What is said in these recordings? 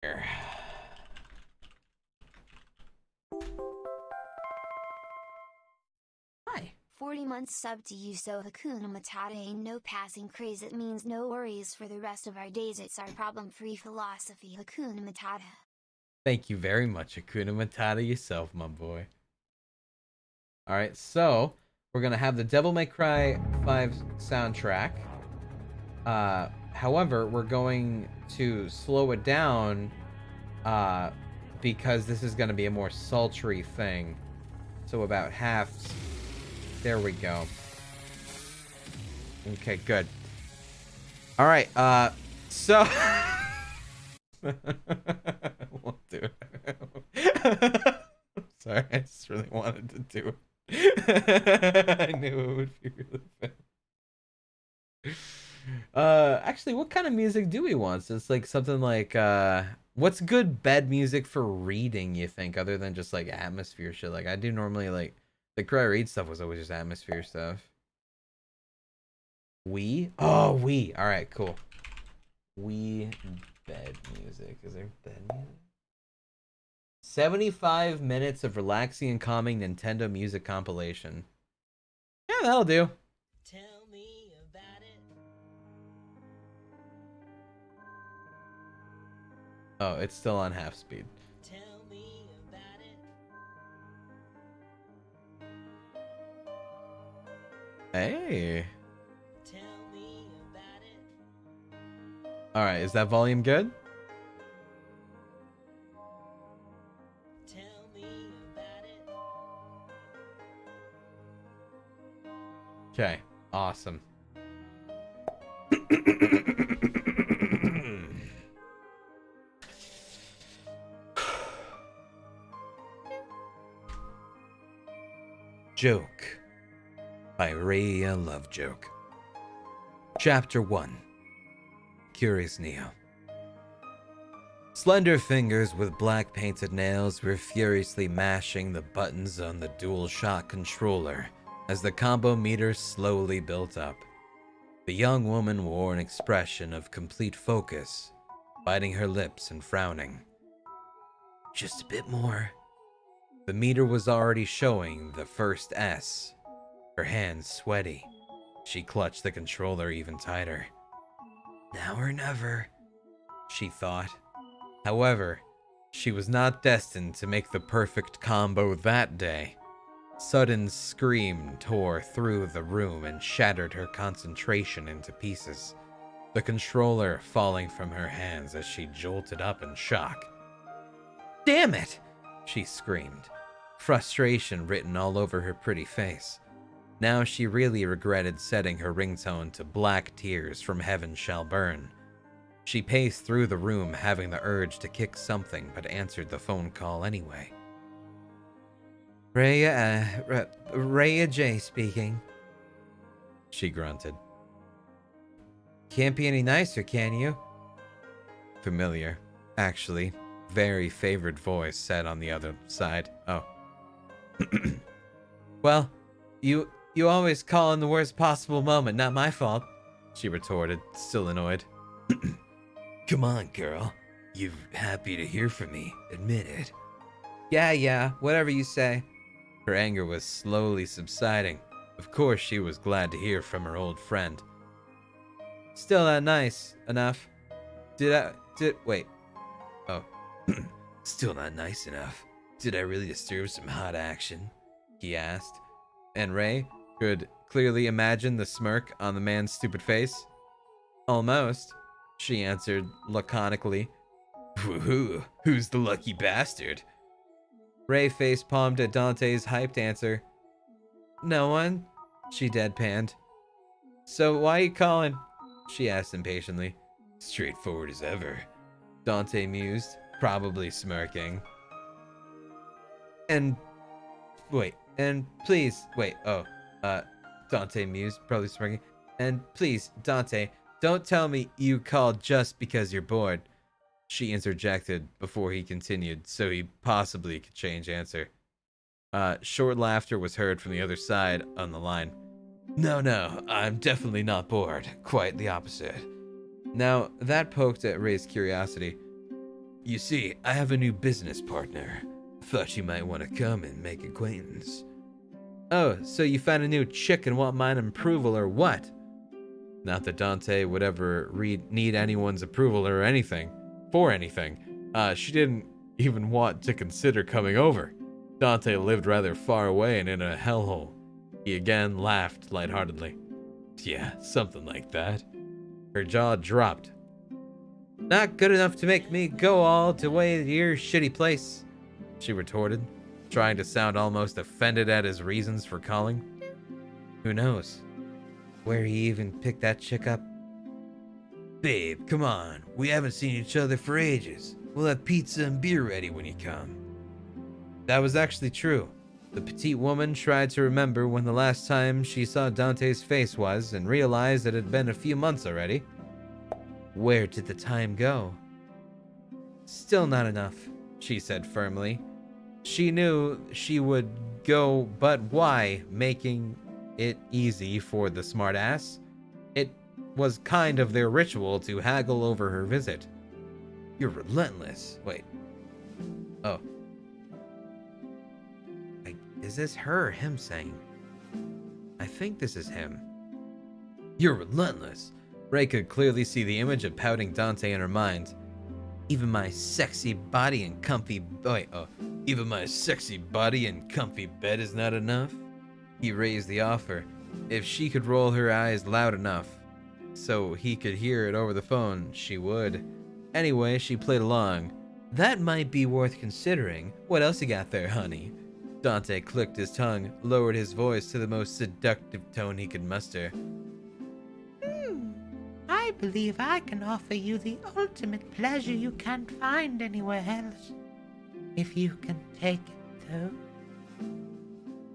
Here. 40 months sub to you, so Hakuna Matata ain't no passing craze. It means no worries for the rest of our days. It's our problem-free philosophy, Hakuna Matata. Thank you very much, Hakuna Matata yourself, my boy. Alright, so we're gonna have the Devil May Cry 5 soundtrack. However, we're going to slow it down because this is gonna be a more sultry thing. So about half. There we go. Okay, good. All right, so we'll do it. Sorry, I just really wanted to do it. I knew it would be really fun. Actually, what kind of music do we want? So it's like something like what's good bed music for reading, you think, other than just like atmosphere shit? Like I do normally like the Cry Read stuff was always just atmosphere stuff. We? Oh, we. All right, cool. We bed music. Is there bed music? 75 minutes of relaxing and calming Nintendo music compilation. Yeah, that'll do. Tell me about it. Oh, it's still on half speed. Tell me about it. Hey. Tell me about it. All right, is that volume good? Tell me about it. Okay, awesome. Joke by Raya Lovejoke. Chapter 1. Curious Neo. Slender fingers with black painted nails were furiously mashing the buttons on the DualShock controller as the combo meter slowly built up. The young woman wore an expression of complete focus, biting her lips and frowning. Just a bit more. The meter was already showing the first S. Her hands sweaty. She clutched the controller even tighter. Now or never, she thought. However, she was not destined to make the perfect combo that day. Sudden scream tore through the room and shattered her concentration into pieces, the controller falling from her hands as she jolted up in shock. Damn it! She screamed, frustration written all over her pretty face. Now she really regretted setting her ringtone to Black Tears from Heaven Shall Burn. She paced through the room, having the urge to kick something, but answered the phone call anyway. Raya J speaking. She grunted. Can't be any nicer, can you? Familiar. Actually, very favored voice said on the other side. Oh. Well, you always call in the worst possible moment, not my fault, she retorted, still annoyed. Come on, girl. You're happy to hear from me, admit it. Yeah, whatever you say. Her anger was slowly subsiding. Of course she was glad to hear from her old friend. Still not nice enough. Wait. Oh. Still not nice enough. Did I really disturb some hot action? He asked. And Ray could clearly imagine the smirk on the man's stupid face. Almost, she answered laconically. Woohoo, who's the lucky bastard? Ray face-palmed at Dante's hyped answer. No one, she deadpanned. So why you calling? She asked impatiently. Straightforward as ever, Dante mused, probably smirking. Dante mused, probably smirking. And please, Dante, don't tell me you called just because you're bored. She interjected before he continued, so he possibly could change answer. Short laughter was heard from the other side on the line. No, I'm definitely not bored. Quite the opposite. Now, that poked at Ray's curiosity. You see, I have a new business partner. Thought you might want to come and make acquaintance. Oh, so you found a new chick and want mine approval or what? Not that Dante would ever need anyone's approval or anything. For anything. She didn't even want to consider coming over. Dante lived rather far away and in a hellhole. He again laughed lightheartedly. Yeah, something like that. Her jaw dropped. Not good enough to make me go all the way to your shitty place, she retorted, trying to sound almost offended at his reasons for calling. Who knows where he even picked that chick up? Babe, come on. We haven't seen each other for ages. We'll have pizza and beer ready when you come. That was actually true. The petite woman tried to remember when the last time she saw Dante's face was and realized it had been a few months already. Where did the time go? Still not enough, she said firmly. She knew she would go, but why, making it easy for the smartass? It was kind of their ritual to haggle over her visit. You're relentless. Wait. Oh. Is this her or him saying? I think this is him. You're relentless. Ray could clearly see the image of pouting Dante in her mind. Even my sexy body and comfy even my sexy body and comfy bed is not enough. He raised the offer. If she could roll her eyes loud enough so he could hear it over the phone, she would. Anyway, she played along. That might be worth considering. What else you got there, honey? Dante clicked his tongue, lowered his voice to the most seductive tone he could muster. I believe I can offer you the ultimate pleasure you can't find anywhere else. If you can take it, though.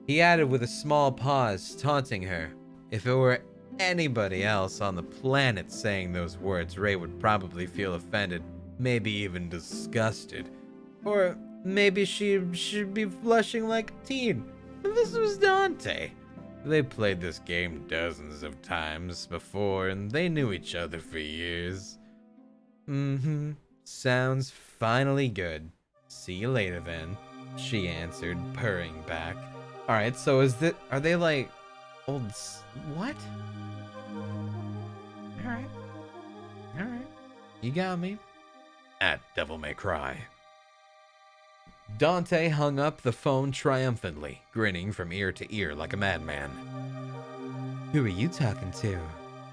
He added with a small pause, taunting her. If it were anybody else on the planet saying those words, Ray would probably feel offended, maybe even disgusted. Or maybe she should be blushing like a teen. This was Dante. They played this game dozens of times before, and they knew each other for years. Sounds finally good. See you later then, she answered, purring back. Alright, so are they like old what? Alright. You got me. At Devil May Cry. Dante hung up the phone triumphantly, grinning from ear to ear like a madman. Who are you talking to?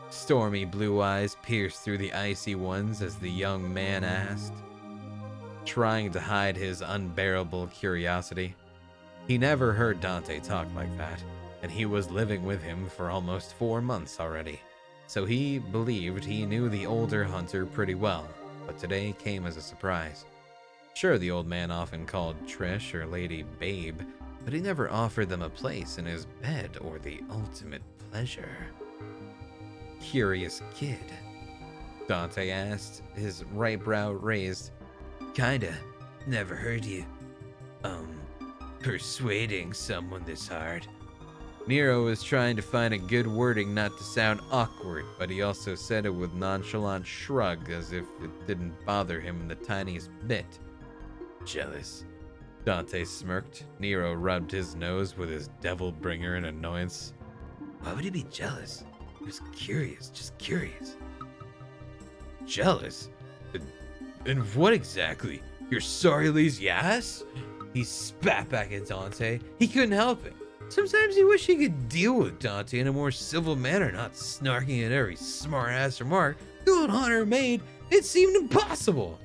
Stormy blue eyes pierced through the icy ones as the young man asked, trying to hide his unbearable curiosity. He never heard Dante talk like that, and he was living with him for almost 4 months already, so he believed he knew the older hunter pretty well, but today came as a surprise. Sure, the old man often called Trish or Lady Babe, but he never offered them a place in his bed or the ultimate pleasure. Curious kid, Dante asked, his right brow raised. Kinda. Never heard you, persuading someone this hard. Nero was trying to find a good wording not to sound awkward, but he also said it with nonchalant shrug as if it didn't bother him in the tiniest bit. Jealous. Dante smirked. Nero rubbed his nose with his devil bringer in annoyance. Why would he be jealous? He was curious, just curious. Jealous? And what exactly? Your sorry lazy ass? He spat back at Dante. He couldn't help it. Sometimes he wished he could deal with Dante in a more civil manner, not snarking at every smart-ass remark the old hunter made. It seemed impossible.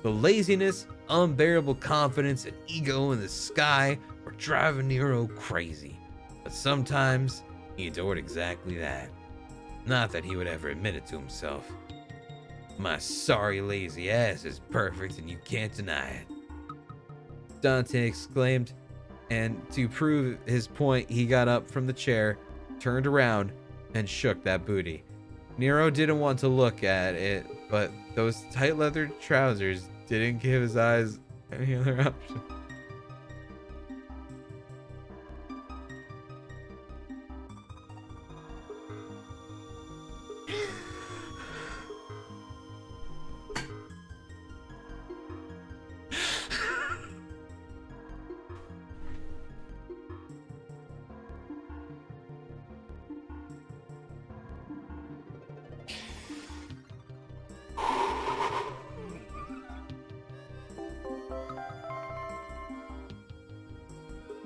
The laziness, unbearable confidence, and ego in the sky were driving Nero crazy. But sometimes he adored exactly that. Not that he would ever admit it to himself. My sorry lazy ass is perfect and you can't deny it, Dante exclaimed, and to prove his point, he got up from the chair, turned around, and shook that booty. Nero didn't want to look at it, but those tight leather trousers didn't give his eyes any other option.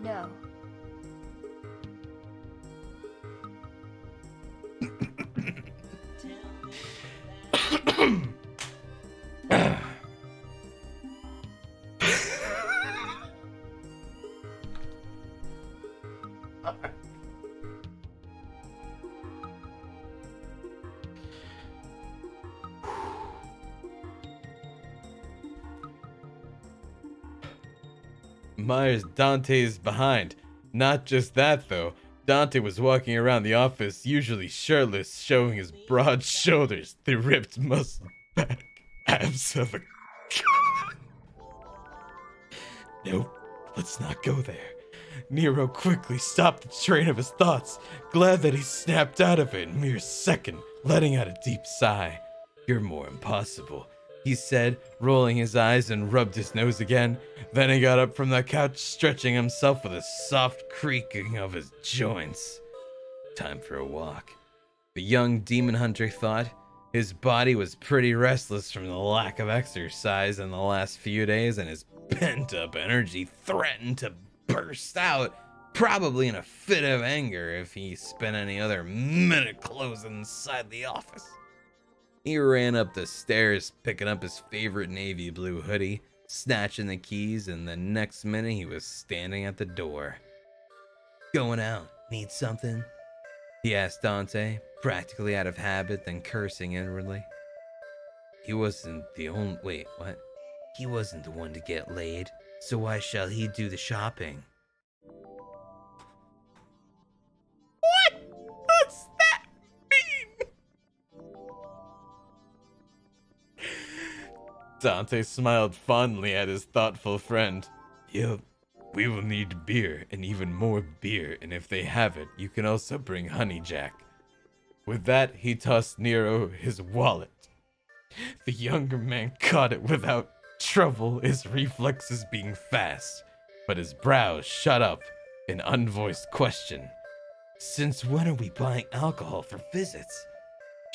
No. Myers, Dante's behind. Not just that, though. Dante was walking around the office, usually shirtless, showing his broad shoulders, the ripped muscle back abs of a... Nope, let's not go there. Nero quickly stopped the train of his thoughts, glad that he snapped out of it in a mere second, letting out a deep sigh. You're more impossible, he said, rolling his eyes and rubbed his nose again. Then he got up from the couch, stretching himself with a soft creaking of his joints. Time for a walk. The young demon hunter thought. His body was pretty restless from the lack of exercise in the last few days, and his pent-up energy threatened to burst out, probably in a fit of anger if he spent any other minute closed inside the office. He ran up the stairs, picking up his favorite navy blue hoodie, snatching the keys, and the next minute he was standing at the door. Going out, need something? He asked Dante, practically out of habit, then cursing inwardly. He wasn't the only... Wait, what? He wasn't the one to get laid, so why shall he do the shopping? What? What's that mean? Dante smiled fondly at his thoughtful friend. Yep, we will need beer and even more beer, and if they have it, you can also bring honey, Jack. With that, he tossed Nero his wallet. The younger man caught it without trouble, his reflexes being fast, but his brows shut up in unvoiced question. Since when are we buying alcohol for visits?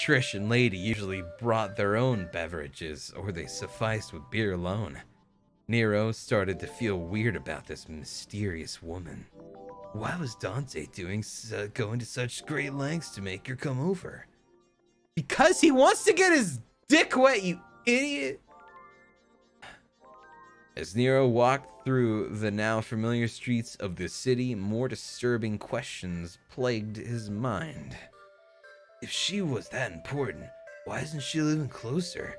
Trish and Lady usually brought their own beverages, or they sufficed with beer alone. Nero started to feel weird about this mysterious woman. Why was Dante going to such great lengths to make her come over? Because he wants to get his dick wet, you idiot! As Nero walked through the now familiar streets of the city, more disturbing questions plagued his mind. If she was that important, why isn't she living closer?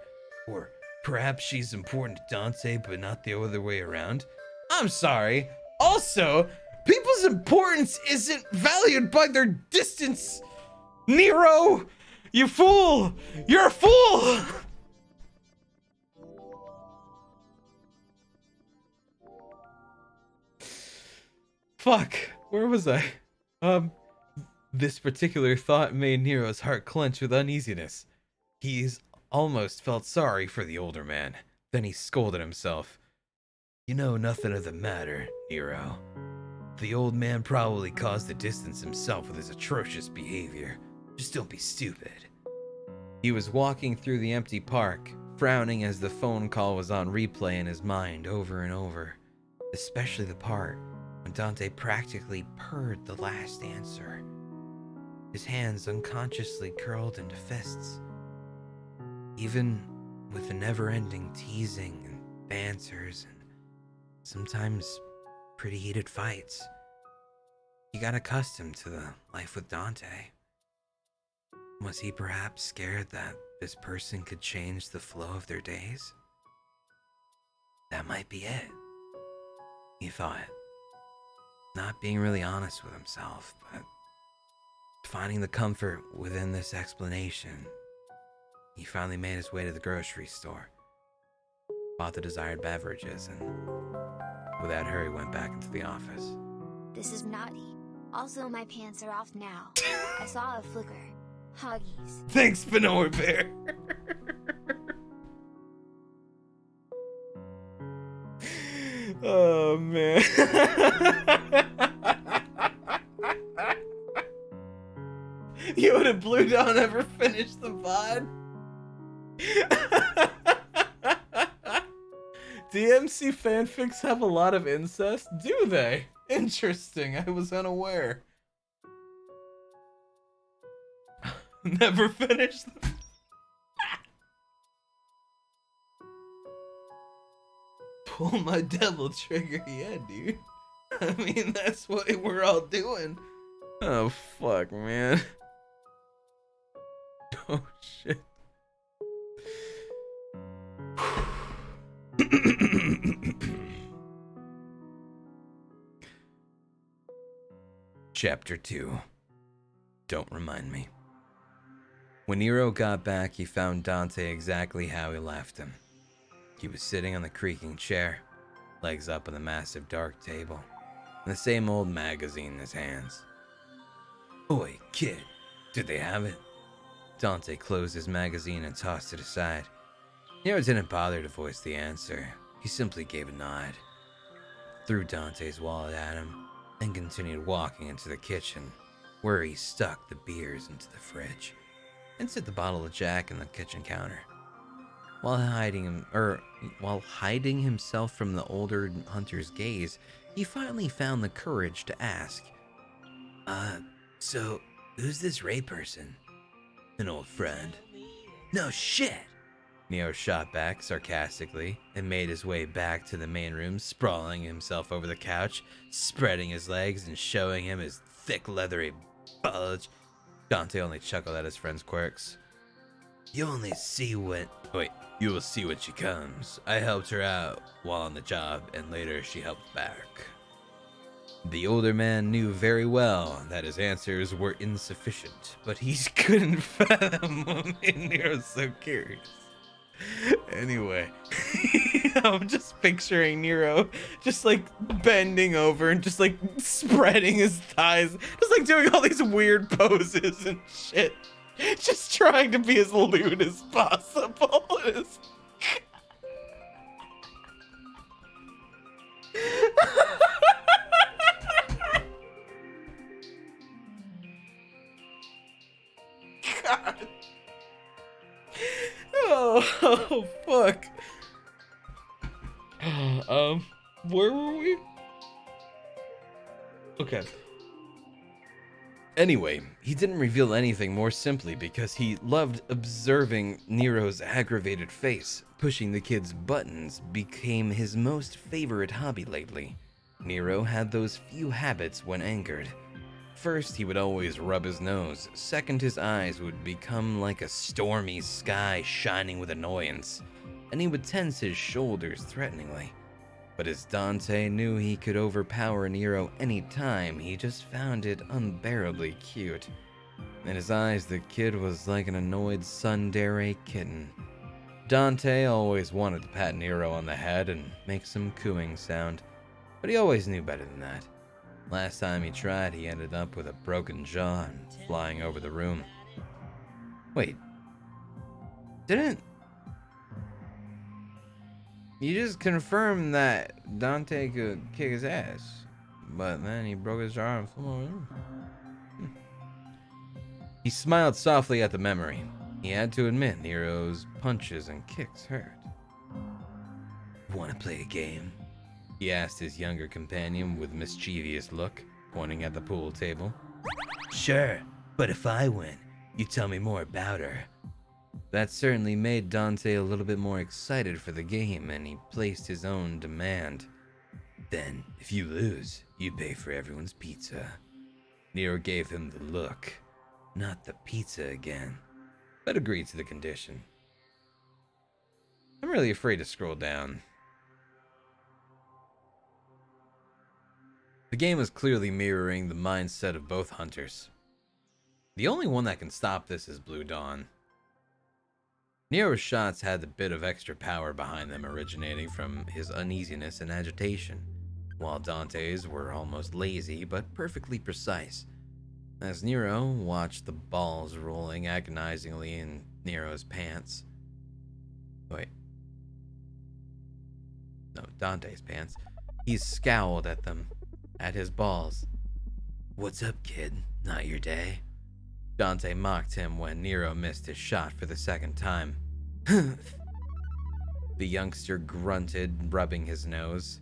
Or perhaps she's important to Dante, but not the other way around? I'm sorry. Also, people's importance isn't valued by their distance. Nero, you fool! You're a fool! Fuck, where was I? This particular thought made Nero's heart clench with uneasiness. He's almost felt sorry for the older man. Then he scolded himself. You know nothing of the matter, Nero. The old man probably caused the distance himself with his atrocious behavior. Just don't be stupid. He was walking through the empty park, frowning as the phone call was on replay in his mind over and over. Especially the part when Dante practically purred the last answer. His hands unconsciously curled into fists. Even with the never-ending teasing and banters and sometimes pretty heated fights, he got accustomed to the life with Dante. Was he perhaps scared that this person could change the flow of their days? That might be it, he thought. Not being really honest with himself, but finding the comfort within this explanation, he finally made his way to the grocery store, bought the desired beverages, and without hurry went back into the office. This is naughty. Also, my pants are off now. I saw a flicker. Huggies. Thanks, Panoa Bear. Oh, man. Yo, did Blue Dawn ever finish the VOD? DMC fanfics have a lot of incest? Do they? Interesting. I was unaware. Never finished the... Pull my devil trigger, yeah, dude. I mean, that's what we're all doing. Oh, fuck, man. Oh, shit. Chapter 2. Don't remind me. When Nero got back, he found Dante exactly how he left him. He was sitting on the creaking chair, legs up on the massive dark table, and the same old magazine in his hands. Oi, kid, did they have it? Dante closed his magazine and tossed it aside. Nero didn't bother to voice the answer. He simply gave a nod, threw Dante's wallet at him, and continued walking into the kitchen, where he stuck the beers into the fridge and set the bottle of Jack in the kitchen counter. While hiding himself from the older hunter's gaze, he finally found the courage to ask, so who's this Ray person? An old friend? No shit! Neo shot back sarcastically and made his way back to the main room, sprawling himself over the couch, spreading his legs and showing him his thick leathery bulge. Dante only chuckled at his friend's quirks. You will see when she comes. I helped her out while on the job, and later she helped back. The older man knew very well that his answers were insufficient, but he couldn't fathom what made Nero so curious. Anyway, I'm just picturing Nero just like bending over and just like spreading his thighs, just like doing all these weird poses and shit, just trying to be as lewd as possible. God. Oh, fuck. Where were we? Okay. Anyway, he didn't reveal anything more simply because he loved observing Nero's aggravated face. Pushing the kid's buttons became his most favorite hobby lately. Nero had those few habits when angered. First, he would always rub his nose. Second, his eyes would become like a stormy sky shining with annoyance, and he would tense his shoulders threateningly. But as Dante knew he could overpower Nero any time, he just found it unbearably cute. In his eyes, the kid was like an annoyed tsundere kitten. Dante always wanted to pat Nero on the head and make some cooing sound, but he always knew better than that. Last time he tried, he ended up with a broken jaw and flying over the room. Wait. Didn't... You just confirmed that Dante could kick his ass, but then he broke his jaw and flew over the room. He smiled softly at the memory. He had to admit Nero's punches and kicks hurt. Want to play a game? He asked his younger companion with mischievous look, pointing at the pool table. Sure, but if I win, you tell me more about her. That certainly made Dante a little bit more excited for the game, and he placed his own demand. Then, if you lose, you pay for everyone's pizza. Nero gave him the look, not the pizza again, but agreed to the condition. I'm really afraid to scroll down. The game was clearly mirroring the mindset of both hunters. The only one that can stop this is Blue Dawn. Nero's shots had a bit of extra power behind them, originating from his uneasiness and agitation, while Dante's were almost lazy but perfectly precise. As Nero watched the balls rolling agonizingly in Nero's pants. Wait. No, Dante's pants. He scowled at them. At his balls. What's up, kid? Not your day? Dante mocked him when Nero missed his shot for the second time. The youngster grunted, rubbing his nose.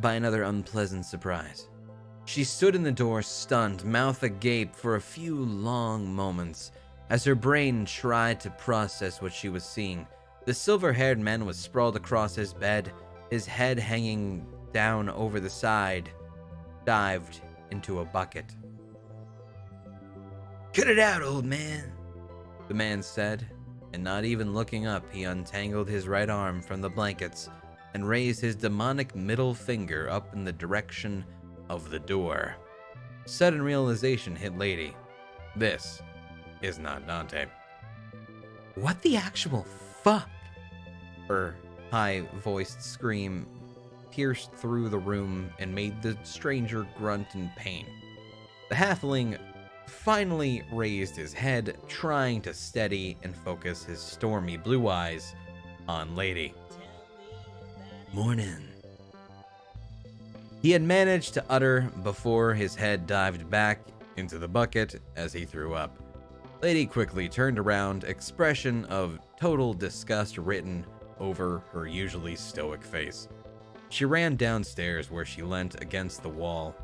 by another unpleasant surprise. She stood in the door, stunned, mouth agape for a few long moments, as her brain tried to process what she was seeing. The silver-haired man was sprawled across his bed, his head hanging down over the side, dived into a bucket. "Cut it out, old man," the man said, and not even looking up, he untangled his right arm from the blankets and raised his demonic middle finger up in the direction of the door. Sudden realization hit Lady. This is not Dante. "What the actual fuck?" Her high-voiced scream pierced through the room and made the stranger grunt in pain. The halfling finally raised his head, trying to steady and focus his stormy blue eyes on Lady. "Morning," he had managed to utter before his head dived back into the bucket as he threw up. Lady quickly turned around, expression of total disgust written over her usually stoic face. She ran downstairs, where she leant against the wall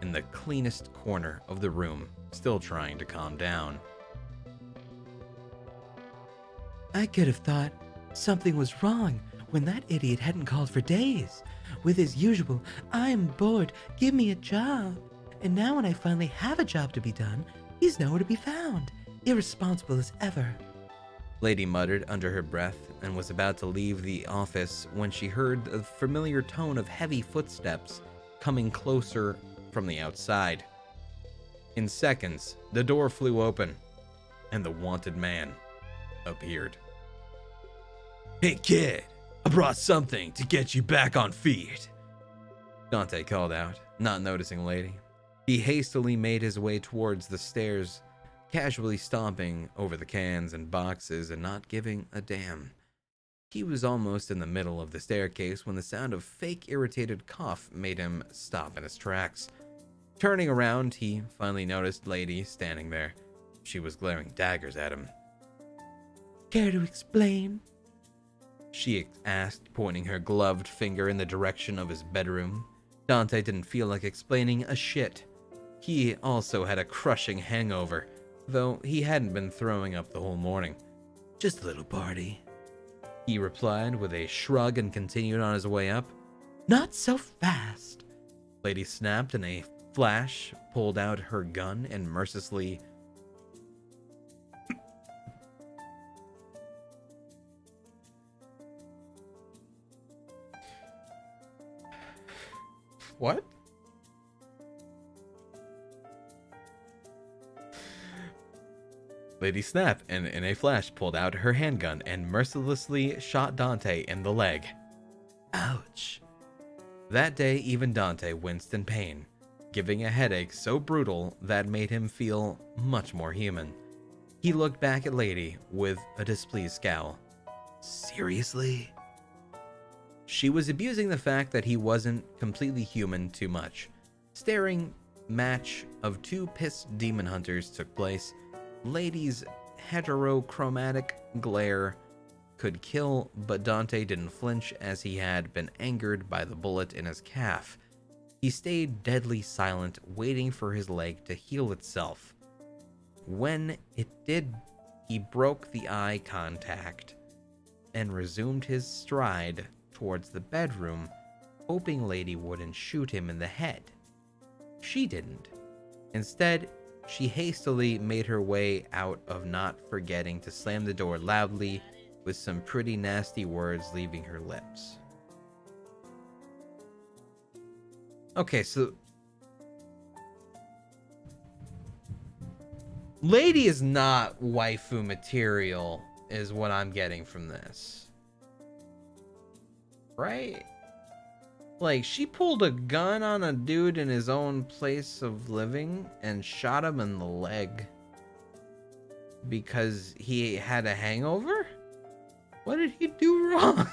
in the cleanest corner of the room, still trying to calm down. "I could have thought something was wrong when that idiot hadn't called for days. With his usual, 'I'm bored, give me a job.' And now when I finally have a job to be done, he's nowhere to be found. Irresponsible as ever." Lady muttered under her breath and was about to leave the office when she heard the familiar tone of heavy footsteps coming closer from the outside. In seconds, the door flew open and the wanted man appeared. "Hey kid, I brought something to get you back on feet," Dante called out, not noticing Lady. He hastily made his way towards the stairs, casually stomping over the cans and boxes and not giving a damn. He was almost in the middle of the staircase when the sound of fake irritated cough made him stop in his tracks. Turning around, he finally noticed Lady standing there. She was glaring daggers at him. "Care to explain?" she asked, pointing her gloved finger in the direction of his bedroom. Dante didn't feel like explaining a shit. He also had a crushing hangover, though he hadn't been throwing up the whole morning. "Just a little party," he replied with a shrug and continued on his way up. "Not so fast," Lady snapped in a flash, pulled out her gun and mercilessly What? Lady Snap, and in a flash, pulled out her handgun and mercilessly shot Dante in the leg. Ouch. That day, even Dante winced in pain, giving a headache so brutal that made him feel much more human. He looked back at Lady with a displeased scowl. Seriously? She was abusing the fact that he wasn't completely human too much. Staring match of two pissed demon hunters took place. Lady's heterochromatic glare could kill, but Dante didn't flinch as he had been angered by the bullet in his calf. He stayed deadly silent, waiting for his leg to heal itself. When it did, he broke the eye contact and resumed his stride towards the bedroom, hoping Lady wouldn't shoot him in the head. She didn't. Instead, she hastily made her way out of, not forgetting to slam the door loudly with some pretty nasty words leaving her lips. Okay, so Lady is not waifu material, is what I'm getting from this. Right? Like, she pulled a gun on a dude in his own place of living and shot him in the leg because he had a hangover? What did he do wrong?